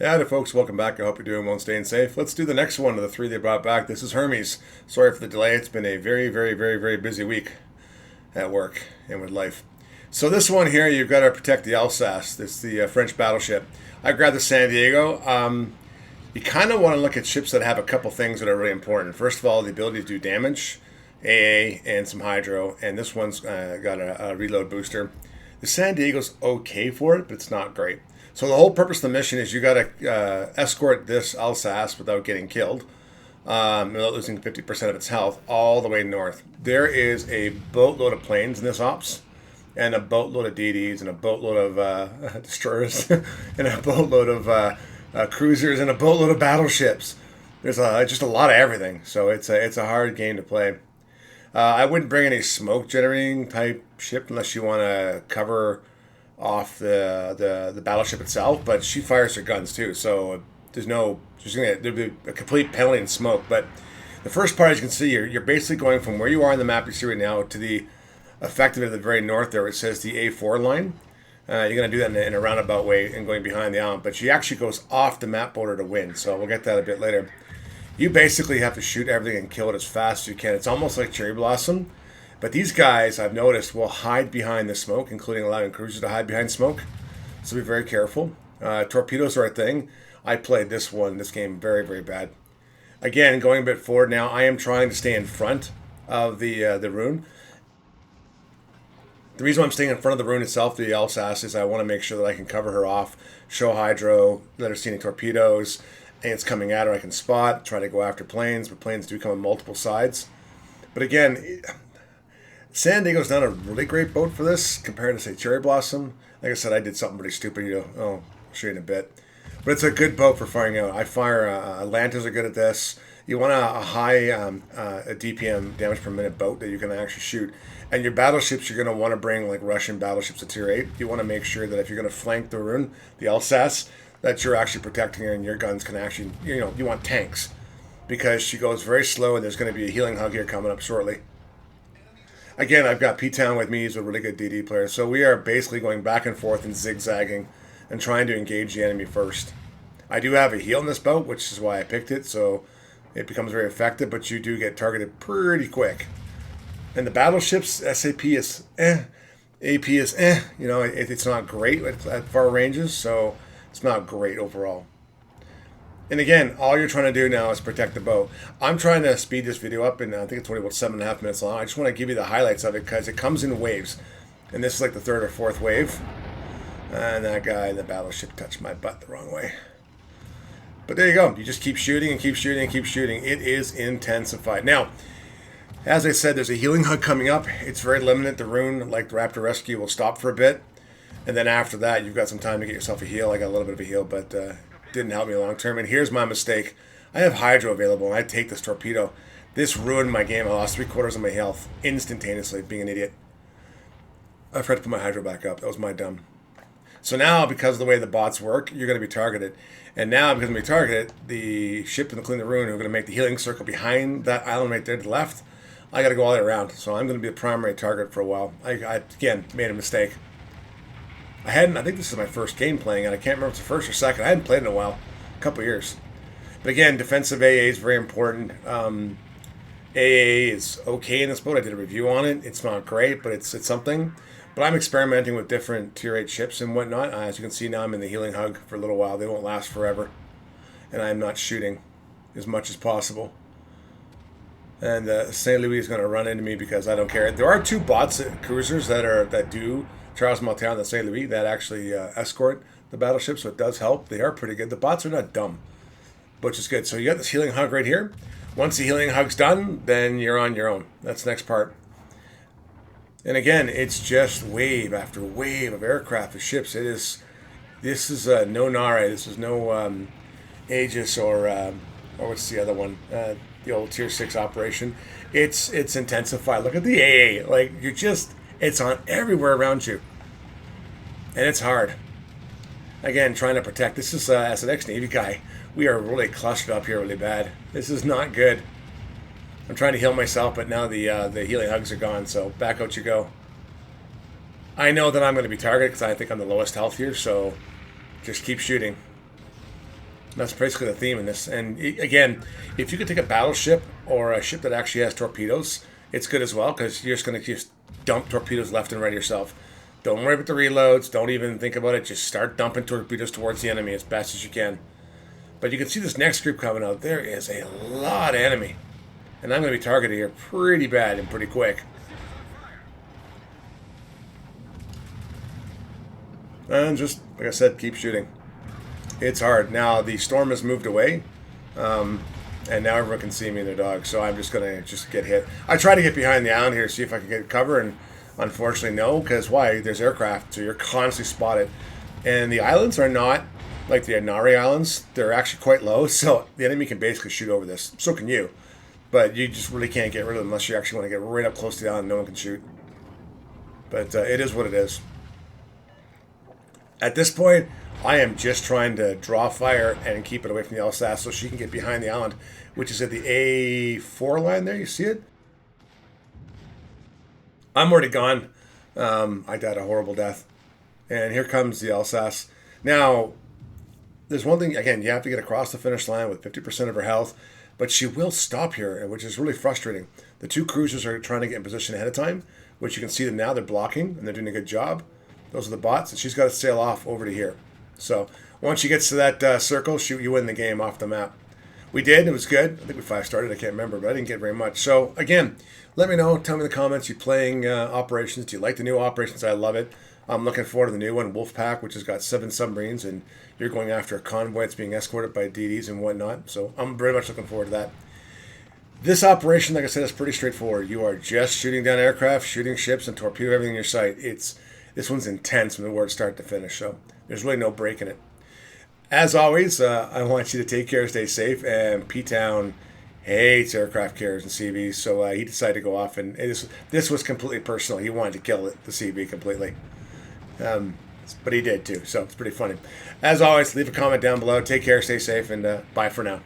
Howdy folks, welcome back. I hope you're doing well and staying safe. Let's do the next one of the three they brought back. This is Hermes. Sorry for the delay. It's been a very busy week at work and with life. So this one here, you've got to protect the Alsace. It's the French battleship. I grabbed the San Diego. You kind of want to look at ships that have a couple things that are really important. First of all, the ability to do damage, AA, and some hydro. And this one's got a reload booster. The San Diego's okay for it, but it's not great. So the whole purpose of the mission is you got to escort this Alsace without getting killed, without losing 50% of its health, all the way north. There is a boatload of planes in this ops, and a boatload of DDs, and a boatload of destroyers, and a boatload of cruisers, and a boatload of battleships. There's just a lot of everything. So it's a hard game to play. I wouldn't bring any smoke generating type ship unless you want to cover off the battleship itself, but she fires her guns too, so there'll be a complete penalty in smoke. But the first part, as you can see, you're basically going from where you are on the map you see right now to the effective at the very north there, it says the A4 line. You're going to do that in a roundabout way and going behind the island, but she actually goes off the map border to win, so we'll get that a bit later. You basically have to shoot everything and kill it as fast as you can. It's almost like Cherry Blossom. But these guys, I've noticed, will hide behind the smoke, including allowing cruisers to hide behind smoke. So be very careful. Torpedoes are a thing. I played this game, very bad. Again, going a bit forward now, I am trying to stay in front of the rune. The reason why I'm staying in front of the rune itself, the Alsace, is I want to make sure that I can cover her off, show hydro, let her see any torpedoes, and it's coming at her, I can spot, try to go after planes, but planes do come on multiple sides. But again, San Diego's not a really great boat for this compared to, say, Cherry Blossom. Like I said, I did something pretty stupid. I'll show you in a bit. But it's a good boat for firing out. I fire, Atlantas are good at this. You want a high DPM, damage per minute boat that you can actually shoot. And your battleships, you're going to want to bring like Russian battleships at tier 8. You want to make sure that if you're going to flank the rune, the Alsace, that you're actually protecting her and your guns can actually, you want tanks. Because she goes very slow and there's going to be a healing hug here coming up shortly. Again, I've got P-Town with me. He's a really good DD player. So we are basically going back and forth and zigzagging and trying to engage the enemy first. I do have a heal in this boat, which is why I picked it. So it becomes very effective, but you do get targeted pretty quick. And the battleships, SAP is AP is it's not great at far ranges. So it's not great overall. And again, all you're trying to do now is protect the boat. I'm trying to speed this video up, and I think it's only about 7.5 minutes long. I just want to give you the highlights of it because it comes in waves. And this is like the third or fourth wave. And that guy in the battleship touched my butt the wrong way. But there you go. You just keep shooting and keep shooting and keep shooting. It is intensified. Now, as I said, there's a healing hug coming up. It's very limited. The rune, like the Raptor Rescue, will stop for a bit. And then after that, you've got some time to get yourself a heal. I got a little bit of a heal, but didn't help me long term. And here's my mistake. I have hydro available and I take this torpedo. This ruined my game. I lost 3/4 of my health instantaneously, being an idiot. I forgot to put my hydro back up. That was my dumb. So now, because of the way the bots work, you're going to be targeted. And now, because I'm going to be targeted, the ship in the Clean the Rune are going to make the healing circle behind that island right there to the left. I got to go all the way around. So I'm going to be the primary target for a while. I again, made a mistake. I think this is my first game playing, and I can't remember if it's the first or second. I hadn't played in a while, a couple years. But again, defensive AA is very important. AA is okay in this boat. I did a review on it. It's not great, but it's something. But I'm experimenting with different tier 8 ships and whatnot. As you can see now, I'm in the healing hug for a little while. They won't last forever. And I'm not shooting as much as possible. And St. Louis is going to run into me because I don't care. There are 2 bots, cruisers, that do Charles Martin and the St. Louis that actually escort the battleship, so it does help. They are pretty good. The bots are not dumb, which is good. So you got this healing hug right here. Once the healing hug's done, then you're on your own. That's the next part. And again, it's just wave after wave of aircraft, of ships. This is no Nare. This is no Aegis or what's the other one? The old tier 6 operation. It's intensified. Look at the AA. Like it's on everywhere around you. And it's hard. Again, trying to protect. This is, as an ex-Navy guy, we are really clustered up here really bad. This is not good. I'm trying to heal myself, but now the healing hugs are gone, so back out you go. I know that I'm going to be targeted because I think I'm the lowest health here, so just keep shooting. That's basically the theme in this. And again, if you could take a battleship or a ship that actually has torpedoes, it's good as well because you're just going to just dump torpedoes left and right yourself. Don't worry about the reloads. Don't even think about it. Just start dumping torpedoes towards the enemy as best as you can. But you can see this next group coming out. There is a lot of enemy. And I'm going to be targeted here pretty bad and pretty quick. And just, like I said, keep shooting. It's hard. Now, the storm has moved away. And now everyone can see me and their dog. So I'm just going to just get hit. I try to get behind the island here, see if I can get cover. And unfortunately, no. Because why? There's aircraft. So you're constantly spotted. And the islands are not like the Inari Islands. They're actually quite low. So the enemy can basically shoot over this. So can you. But you just really can't get rid of them unless you actually want to get right up close to the island. No one can shoot. But it is what it is. At this point, I am just trying to draw fire and keep it away from the Alsace so she can get behind the island, which is at the A4 line there. You see it? I'm already gone. I died a horrible death. And here comes the Alsace. Now, there's one thing, again, you have to get across the finish line with 50% of her health, but she will stop here, which is really frustrating. The two cruisers are trying to get in position ahead of time, which you can see them now. They're blocking, and they're doing a good job. Those are the bots, and she's got to sail off over to here. So once she gets to that circle, you win the game off the map. We did. It was good. I think we 5-starred. I can't remember, but I didn't get very much. So again, let me know. Tell me in the comments. You playing Operations? Do you like the new Operations? I love it. I'm looking forward to the new one, Wolfpack, which has got 7 submarines, and you're going after a convoy that's being escorted by DDs and whatnot. So I'm very much looking forward to that. This operation, like I said, is pretty straightforward. You are just shooting down aircraft, shooting ships, and torpedo everything in your sight. This one's intense from the word start to finish, so there's really no break in it. As always, I want you to take care, stay safe, and P-Town hates aircraft carriers and CVs, so he decided to go off, and this was completely personal. He wanted to kill the CV completely. But he did too, so it's pretty funny. As always, leave a comment down below. Take care, stay safe, and bye for now.